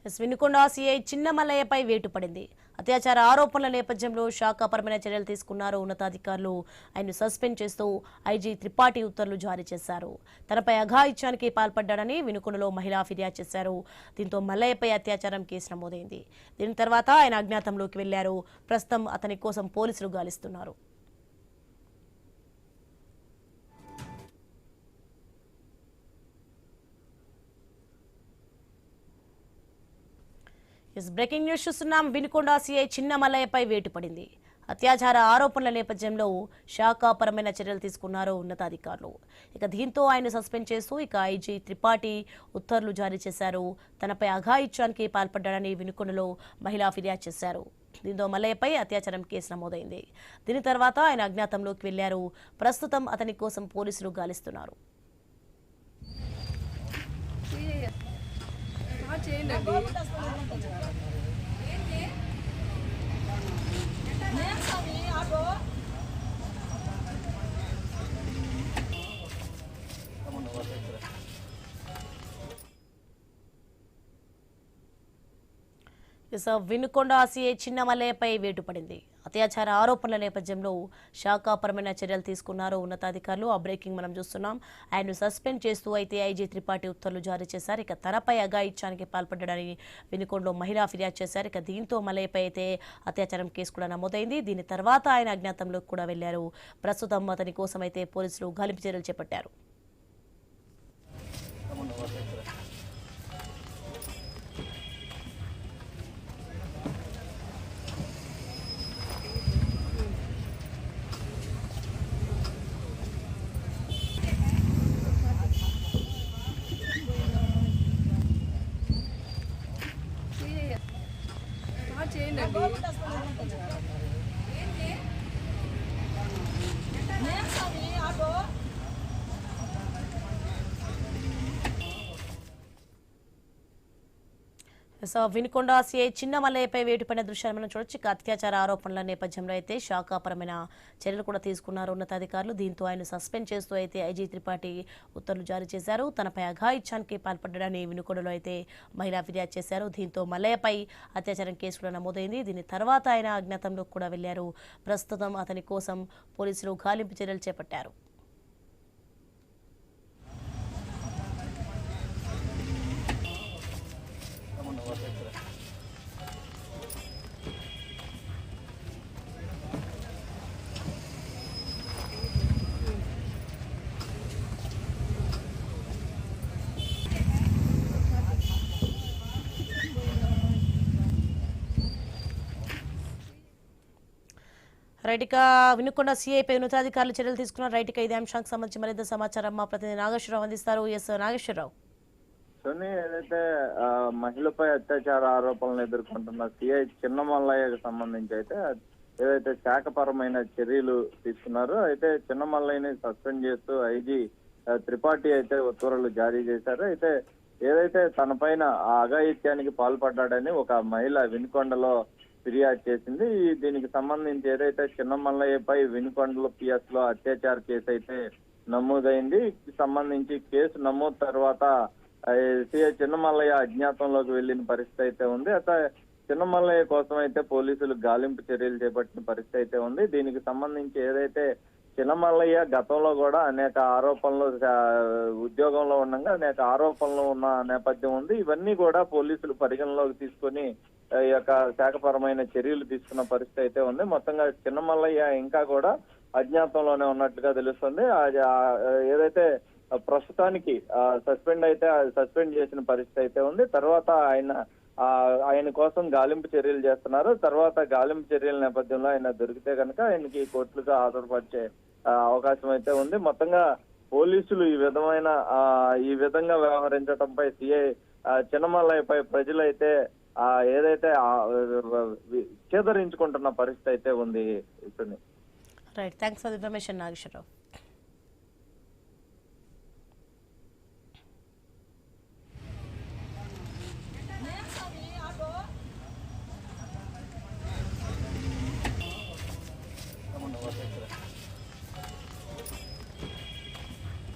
Vinukonda CI చిన్న మల్లయ్యపై వేటు పడింది. అత్యాచార ఆరోపణల నేపథ్యంలో శాఖాపరమైన చర్యలు తీసుకున్నారు ఉన్నతాధికారులు. ఆయన సస్పెండ్ చేస్తూ ఐజీ త్రిపాఠి ఉత్తర్వులు జారీ చేశారు. తనపై అఘాయిత్యానికి పాల్పడ్డాడని వినుకొండలో మహిళా ఫిర్యాదు చేశారు. దీంతో మల్లయ్యపై అత్యాచారం కేసు నమోదైంది. దీని తర్వాత ఆయన అజ్ఞాతంలోకి వెళ్లారు. ప్రస్తుతం అతని కోసం పోలీసులు గాలిస్తున్నారు. బ్రేకింగ్ న్యూస్ చూస్తున్నాం. వినుకొండ సిఐ చిన్న మల్లయ్యపై వేటు పడింది. అత్యాచార ఆరోపణల నేపథ్యంలో శాఖాపరమైన చర్యలు తీసుకున్నారు ఉన్నతాధికారులు. దీంతో ఆయన సస్పెండ్ చేస్తూ ఐజీ త్రిపాఠి ఉత్తర్వులు జారీ చేశారు. తనపై అఘాయిత్యానికి పాల్పడ్డాడని వినుకొండలో మహిళా ఫిర్యాదు చేశారు. దీంతో మల్లయ్యపై అత్యాచారం కేసు నమోదైంది. దీని తర్వాత ఆయన అజ్ఞాతంలోకి వెళ్లారు. ప్రస్తుతం అతని కోసం పోలీసులు గాలిస్తున్నారు. వినుకొండ సిఐ చిన్న మల్లయ్యపై వేటు పడింది. అత్యాచార ఆరోపణల నేపథ్యంలో శాఖాపరమైన చర్యలు తీసుకున్నారు ఉన్నతాధికారులు. ఆ బ్రేకింగ్ మనం చూస్తున్నాం. ఆయన సస్పెండ్ చేస్తూ ఐజీ త్రిపాఠి ఉత్తర్వులు జారీ చేశారు. తనపై అఘాయిత్యానికి పాల్పడ్డాడని వినుకొండలో మహిళా ఫిర్యాదు చేశారు. దీంతో మల్లయ్యపై అత్యాచారం కేసు కూడా నమోదైంది. దీని తర్వాత ఆయన అజ్ఞాతంలోకి కూడా వెళ్లారు. ప్రస్తుతం అతని కోసం పోలీసులు గాలింపు చర్యలు చేపట్టారు. వినుకొండ సిఐ చిన్న మల్లయ్యపై వేటు పడిన దృశ్యాలు మనం చూడొచ్చు. అత్యాచార ఆరోపణల నేపథ్యంలో శాఖాపరమైన చర్యలు కూడా తీసుకున్నారు ఉన్నతాధికారులు. దీంతో ఆయన సస్పెండ్ చేస్తూ ఐజీ త్రిపాఠి ఉత్తర్వులు జారీ చేశారు. తనపై అఘాయిత్యానికి పాల్పడ్డాడని వినుకొండలో మహిళా ఫిర్యాదు చేశారు. దీంతో మల్లయ్యపై అత్యాచారం కేసు కూడా నమోదైంది. దీని తర్వాత ఆయన అజ్ఞాతంలోకి కూడా వెళ్లారు. ప్రస్తుతం అతని కోసం పోలీసులు గాలింపు చర్యలు చేపట్టారు. రైట్, వినుకొండ సిఐపై ఉన్నతాధికారులు చర్యలు తీసుకున్నారు. రైట్, ఇదే అంశానికి సంబంధించి మరింత సమాచారం మా ప్రతినిధి నాగేశ్వరరావు అందిస్తారు. నాగేశ్వరరావు, ఏదైతే మహిళపై అత్యాచార ఆరోపణలు ఎదుర్కొంటున్న సిఐ చిన్న మల్లయ్యకు సంబంధించి ఏదైతే శాఖపరమైన చర్యలు తీసుకున్నారో చిన్న మల్లయ్యని సస్పెండ్ చేస్తూ ఐజీ త్రిపాఠి ఉత్తర్వులు జారీ చేశారు. ఏదైతే తన పైన అఘాయిత్యానికి పాల్పడ్డాడని ఒక మహిళ వినుకొండలో ఫిర్యాదు చేసింది. దీనికి సంబంధించి చిన్న మల్లయ్యపై వినుకొండలో పిఎస్ లో అత్యాచార కేసు నమోదైంది. సంబంధించి కేసు నమోదు తర్వాత సిఐ చిన్న మల్లయ్య అజ్ఞాతంలోకి వెళ్లిన పరిస్థితి ఉంది. చిన్న మల్లయ్య కోసం పోలీసులు గాలింపు చర్యలు చేపట్టిన పరిస్థితి ఉంది. దీనికి సంబంధించి చిన్న మల్లయ్య గతంలో కూడా అనేక ఆరోపణలు ఉద్యోగంలో ఉండగా అనేక ఆరోపణలు ఉన్న నేపథ్యం ఉంది. ఇవన్నీ కూడా పోలీసులు పరిగణలోకి తీసుకొని ఈ యొక్క శాఖపరమైన చర్యలు తీసుకున్న పరిస్థితి ఉంది. మొత్తంగా చిన్న మల్లయ్య ఇంకా కూడా అజ్ఞాతంలోనే ఉన్నట్లుగా తెలుస్తుంది. ప్రస్తుతానికి సస్పెండ్ చేసిన పరిస్థితి ఉంది. తర్వాత ఆయన కోసం గాలింపు చర్యలు చేస్తున్నారు. తర్వాత గాలింపు చర్యల నేపథ్యంలో ఆయన దొరికితే కనుక ఆయనకి కోర్టులుగా హాజరుపరిచే అవకాశం ఉంది. మొత్తంగా పోలీసులు ఈ విధంగా వ్యవహరించడంపై సిఐ చిన్న మల్లయ్యపై ప్రజలు చేదరించుకుంటున్న పరిస్థితి ఉంది. Right, thanks for the information Nageswararao.